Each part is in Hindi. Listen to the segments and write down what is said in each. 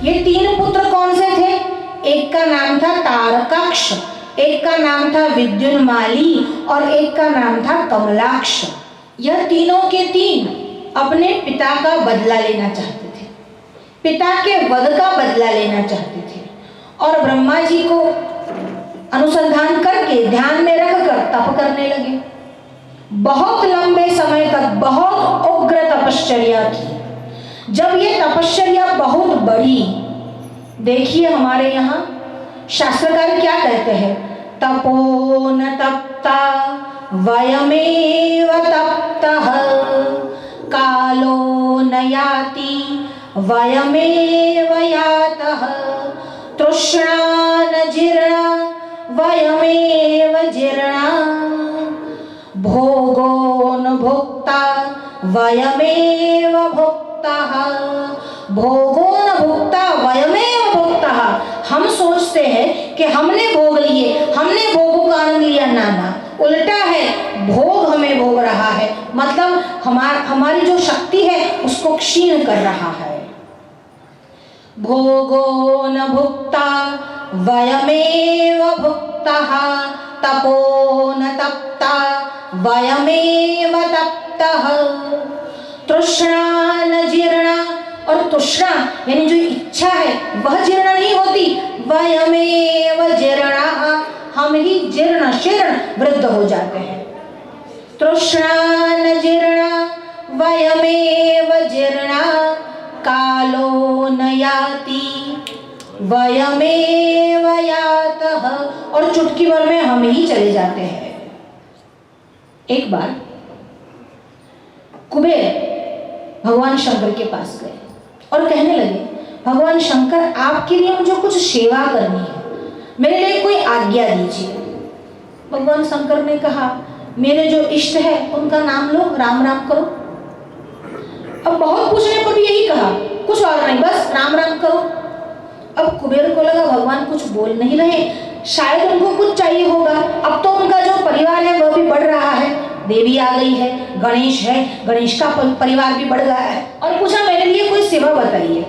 ये तीन पुत्र कौन से थे? एक का नाम था तारकाक्ष, एक का नाम था विद्युन्माली और एक का नाम था कमलाक्ष। यह तीनों के तीन अपने पिता का बदला लेना चाहते थे, पिता के वध का बदला लेना चाहते थे और ब्रह्मा जी को अनुसंधान करके ध्यान में रखकर तप करने लगे। बहुत लंबे समय तक बहुत उग्र तपश्चर्या की। जब ये तपश्चर्या बहुत बड़ी, देखिए हमारे यहाँ शास्त्रकार क्या कहते हैं, तपो न तप्ता वयमेव तप्तः, कालो न याति वयमेव यातः, तृष्णा न जीर्णा वयमेव जीर्णा, भोगो न भोक्ता वयमेव भोक्तः, भोगो न भोक्ता वयमेव भोक्तः। हम सोचते हैं कि हमने भोग लिए, हमने भोगों का आनंद लिया, ना, उल्टा है, भोग हमें भोग रहा है, मतलब हमारी जो शक्ति है उसको क्षीण कर रहा है। भोगो न भुक्ता वयमेव भुक्तः, तपो न तप्ता वयमेव तप्तः, तृष्णा न जीर्णा, और तृष्णा यानी जो इच्छा है वह जीर्ण नहीं होती, वयमेव जीर्णा, हम ही जीर्ण शीर्ण वृद्ध हो जाते हैं। तृष्णा न जीर्णा वयमेव जीर्णा, कालो न याति वयमेव यातः, और चुटकी भर में हम ही चले जाते हैं। एक बार कुबेर भगवान शंकर के पास गए और कहने लगे, भगवान शंकर आपके लिए मुझे कुछ सेवा करनी है, मेरे लिए कोई आज्ञा दीजिए। भगवान शंकर ने कहा, मेरे जो इष्ट है उनका नाम लो, राम राम करो। अब बहुत पूछने पर भी यही कहा, कुछ और नहीं, बस राम राम करो। अब कुबेर को लगा भगवान कुछ बोल नहीं रहे, शायद उनको कुछ चाहिए होगा। अब तो उनका जो परिवार है वह भी बढ़ रहा है, देवी आ गई है, गणेश है, गणेश का परिवार भी बढ़ गया है, और पूछा मेरे लिए कोई सेवा बताइए।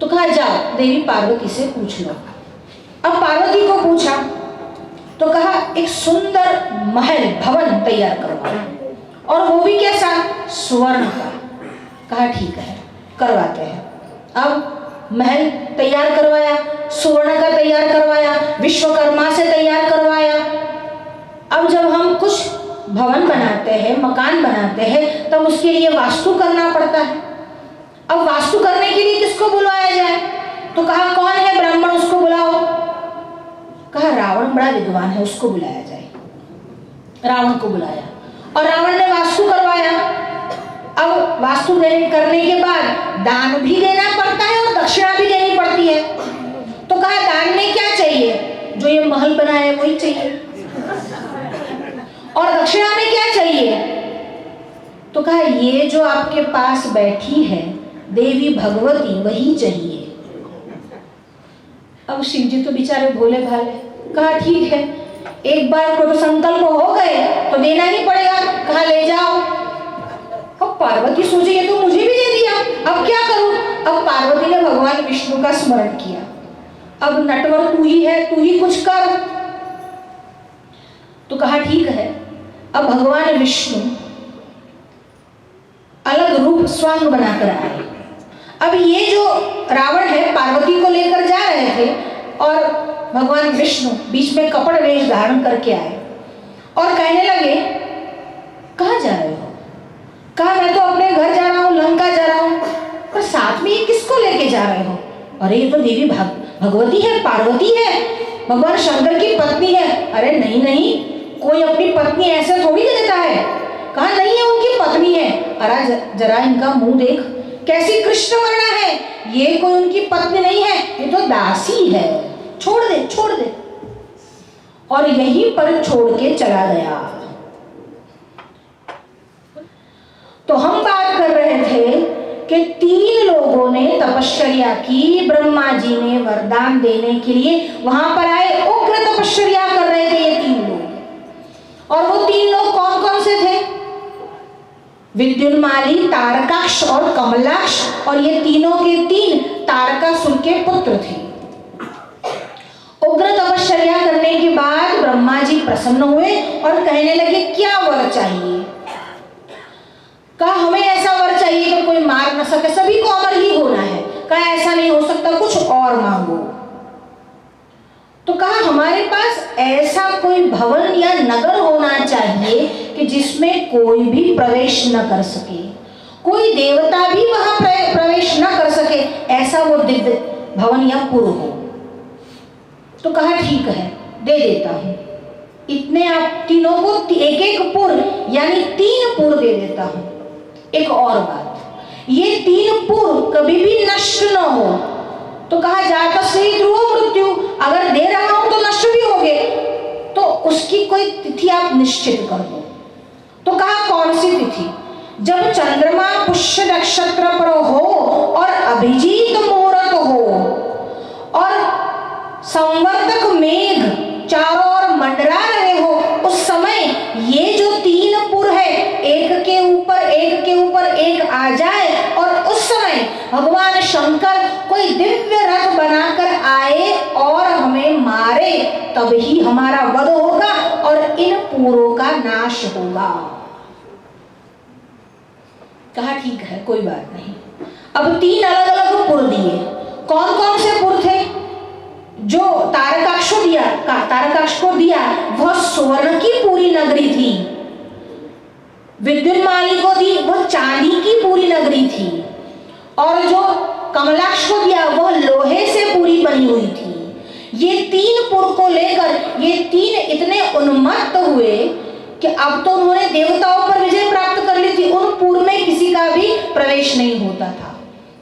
तो कहा जाओ देवी पार्वती से पूछ लो। अब पार्वती को पूछा तो कहा एक सुंदर महल भवन तैयार करवाओ, और वो भी कैसा, स्वर्ण का। कहा ठीक है करवाते हैं। अब महल तैयार करवाया, स्वर्ण का तैयार करवाया, विश्वकर्मा से तैयार करवाया। अब जब हम कुछ भवन बनाते हैं, मकान बनाते हैं, तब उसके लिए वास्तु करना पड़ता है। अब वास्तु करने के लिए किसको बुलाया जाए? तो कहा कौन है ब्राह्मण, उसको बुलाओ। कहा रावण बड़ा विद्वान है, उसको बुलाया जाए। रावण को बुलाया और रावण ने वास्तु करवाया। अब वास्तु करने के बाद दान भी देना पड़ता है और दक्षिणा भी देनी पड़ती है। तो कहा दान में क्या चाहिए, जो ये महल बनाया है वही चाहिए, और दक्षिणा में क्या चाहिए? तो कहा ये जो आपके पास बैठी है देवी भगवती वही चाहिए। अब शिव जी तो बेचारे भोले भाले, कहा ठीक है, एक बार को तो संकल्प हो गए तो देना ही पड़ेगा। कहा ले जाओ। अब पार्वती सोचे ये तो मुझे भी दे दिया, अब क्या करूं? अब पार्वती ने भगवान विष्णु का स्मरण किया, अब नटवर तू ही है, तू ही कुछ कर। तो कहा ठीक है। अब भगवान विष्णु अलग रूप स्वांग बनाकर आए। अब ये जो रावण है पार्वती को लेकर जा रहे थे और भगवान विष्णु बीच में कपड़ वेश धारण करके आए और कहने लगे कहाँ जा रहे हो? कहा मैं तो अपने घर जा रहा हूँ, लंका जा रहा हूँ। पर साथ में ये किसको लेके जा रहे हो? अरे ये तो देवी भगवती है, पार्वती है, भगवान शंकर की पत्नी है। अरे नहीं नहीं, कोई अपनी पत्नी ऐसे थोड़ी दे देता है। कहा नहीं है, उनकी पत्नी है। अरे जरा इनका मुंह देख, कैसी कृष्ण वर्णा है, ये कोई उनकी पत्नी नहीं है, ये तो दासी है, छोड़ दे छोड़ दे। और यहीं पर छोड़ के चला गया। तो हम बात कर रहे थे कि 3 लोगों ने तपश्चर्या की, ब्रह्मा जी ने वरदान देने के लिए वहां पर आए, उग्र तपश्चर्या कर रहे थे ये 3 लोग। और वो 3 लोग कौन कौन से थे? विद्युन्माली, तारकाक्ष और कमलाक्ष। और ये तीनों के 3 तारक के पुत्र थे। उग्र तपश्चर्या करने के बाद ब्रह्मा जी प्रसन्न हुए और कहने लगे क्या वर चाहिए। कहा हमें ऐसा वर चाहिए कि कोई मार न सके, सभी को अमर ही होना है। कहा ऐसा नहीं हो सकता, कुछ और मांगो। तो कहा हमारे पास ऐसा कोई भवन या नगर होना चाहिए कि जिसमें कोई भी प्रवेश न कर सके, कोई देवता भी वहां प्रवेश न कर सके, ऐसा वो दिव्य भवन या पुर हो। तो कहा ठीक है, दे देता हूं। इतने आप तीनों को एक एक पुर यानी 3 पुर दे देता हूं। एक और बात, ये 3 पुर कभी भी नष्ट न हो। तो कहा जातस्य ध्रुव मृत्यु, अगर दे रहा हूं तो नष्ट भी होगे, तो उसकी कोई तिथि आप निश्चित कर दो। तो कहा कौन सी तिथि? जब चंद्रमा पुष्य नक्षत्र पर हो और अभिजीत मुहूर्त हो और संवर्तक मेघ चारों ओर मंडरा रहे हो, उस समय ये जो 3 पुर है एक के ऊपर एक आ जाए और उस समय भगवान शंकर कोई दिव्य रथ बनाकर आए और हमें मारे, तब ही हमारा वध होगा और इन पुरों का नाश होगा। कहा ठीक है, कोई बात नहीं। अब 3 अलग अलग पुर दिए। कौन कौन से पुर थे? जो तारकाक्ष को दिया वह स्वर्ण की पूरी नगरी थी। विद्युन्माली को दी वह चांदी की पूरी नगरी थी। और जो कमलाक्ष को दिया वह लोहे से पूरी बनी हुई थी। ये 3 पुर को लेकर ये 3 इतने उन्मत्त हुए कि अब तो उन्होंने देवताओं पर विजय प्राप्त कर ली थी। उन पुर में किसी का भी प्रवेश नहीं होता था।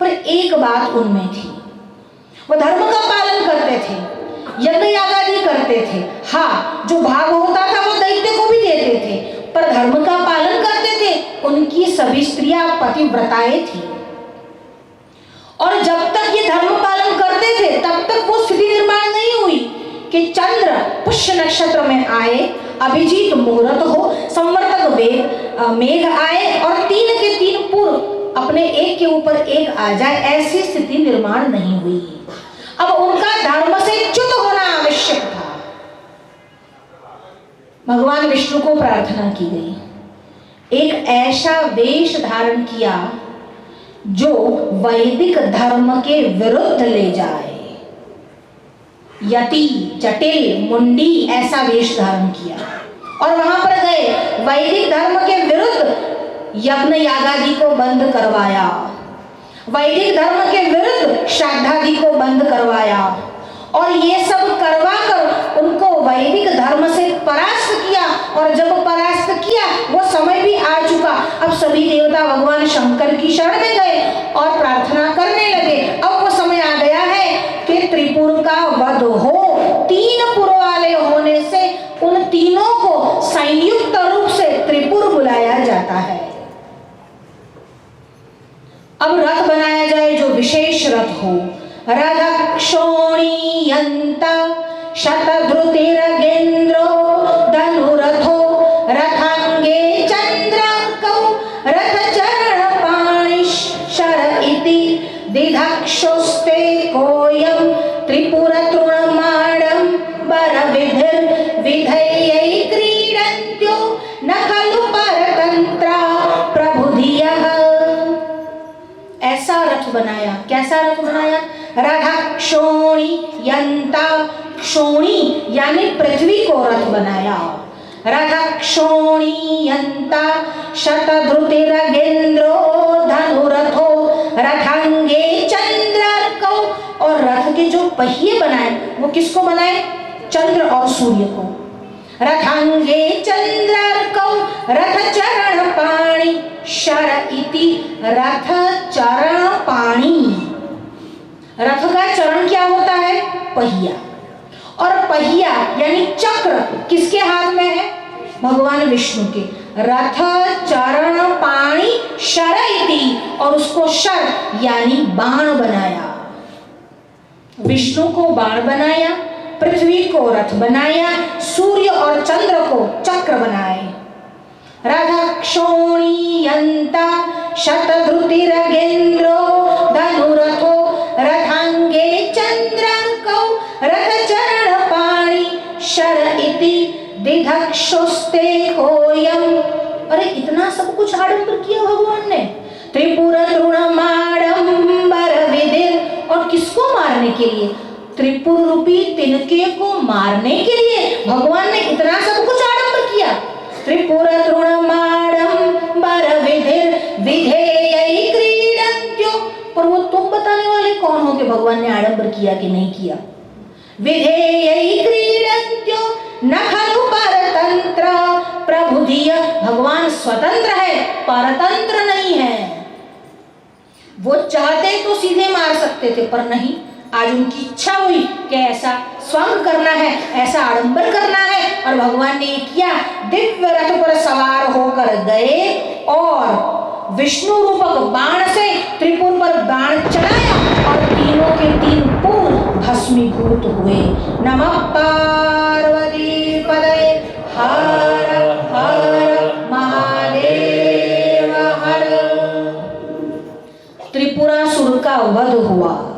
पर एक बात उनमें थी, वो धर्म का पालन करते थे, यज्ञ यागादि करते थे। हाँ, जो भाग होता था वो दैत्य को भी देते थे, पर धर्म का पालन करते थे। उनकी सभी स्त्रियां पतिव्रताएं थी और जब तक ये धर्म पालन करते थे तब तक वो स्थिति निर्माण नहीं हुई कि चंद्र पुष्य नक्षत्र में आए, अभिजीत मुहूर्त हो, संवर्तक मेघ आए और 3 के 3 पुर अपने एक के ऊपर एक आ जाए, ऐसी स्थिति निर्माण नहीं हुई। अब उनका धर्म से च्युत होना आवश्यक था। भगवान विष्णु को प्रार्थना की गई, एक ऐसा वेश धारण किया जो वैदिक धर्म के विरुद्ध ले जाए। यति, जटिल, मुंडी ऐसा वेश धारण किया और वहां पर गए। वैदिक धर्म के विरुद्ध यज्ञ यागादि को बंद करवाया, वैदिक धर्म के विरुद्ध श्राद्धादि को बंद करवाया और ये सब करवा कर उनको वैदिक धर्म से परास्त किया। और जब परास्त किया वो समय भी आ चुका। अब सभी देवता भगवान शंकर की शरण में गए और प्रार्थना करने लगे। अब वो समय आ गया है कि त्रिपुर का वध हो। 3 पुर वाले होने से उन तीनों को संयुक्त रूप से त्रिपुर बुलाया जाता है। अब रथ बनाया जाए जो विशेष रथ हो। रथ क्षोणीयन्ता शतधृतिरगेन्द्रो धनुरथो रथांगे चंद्रार्कौ रथचरणपाणिः शर इति दिधक्षोस्ते कोयं त्रिपुरतृणमाणं बरविधिर्विधैयै क्रीडन्त्यो न खलु परतंत्रा प्रबुधियः। ऐसा रथ बनाया। कैसा रथ बनाया? रथक्षोणीयन्ता, क्षोणी यानी पृथ्वी को रथ बनाया। रथक्षोणीयन्ता शतधृतिरगेन्द्रो धनुरथो रथांगे चंद्रार्कौ। और रथ के जो पहिए बनाए वो किसको बनाए? चंद्र और सूर्य को। रथांगे चंद्रार्कौ रथ चरण पाणि शर इति। रथ चरण पाणि, रथ का चरण क्या होता है? पहिया। और पहिया यानी चक्र किसके हाथ में है? भगवान विष्णु के। रथ चरण पाणि शर इति, और उसको शर यानी बाण बनाया। विष्णु को बाण बनाया, पृथ्वी को रथ बनाया, सूर्य और चंद्र को चक्र बनाए। रथक्षोणीयन्ता शतधृतिरगेन्द्रो धनुरथो रथांगे विविधक्षुस्ते कोयम। अरे इतना सब कुछ आडंबर किया भगवान ने। त्रिपुर तृणमाडंबर विधिर, और किसको मारने के लिए? त्रिपुर रूपी तिनके को मारने के लिए भगवान ने इतना सब कुछ आडंबर किया। त्रिपुर तृणमाडंबर विधिर विधेयी क्रीडन्त्यो। पर वो तुम बताने वाले कौन हो कि भगवान ने आडंबर किया कि नहीं किया? विधेयी क्रीडन्त्यो न खलु परतंत्र प्रबुधिय। भगवान स्वतंत्र है, परतंत्र नहीं है। वो चाहते तो सीधे मार सकते थे, पर नहीं, आज उनकी इच्छा हुई कि ऐसा स्वंग करना है, ऐसा आडंबर करना है, और भगवान ने किया। दिव्य रथ पर सवार होकर गए और विष्णु रूपक बाण से त्रिपुर पर बाण चलाया और तीनों के तीन पुर भस्मीभूत हुए। नमः पार्वती पदये हर हर महादेव हर। त्रिपुरासुर का वध हुआ।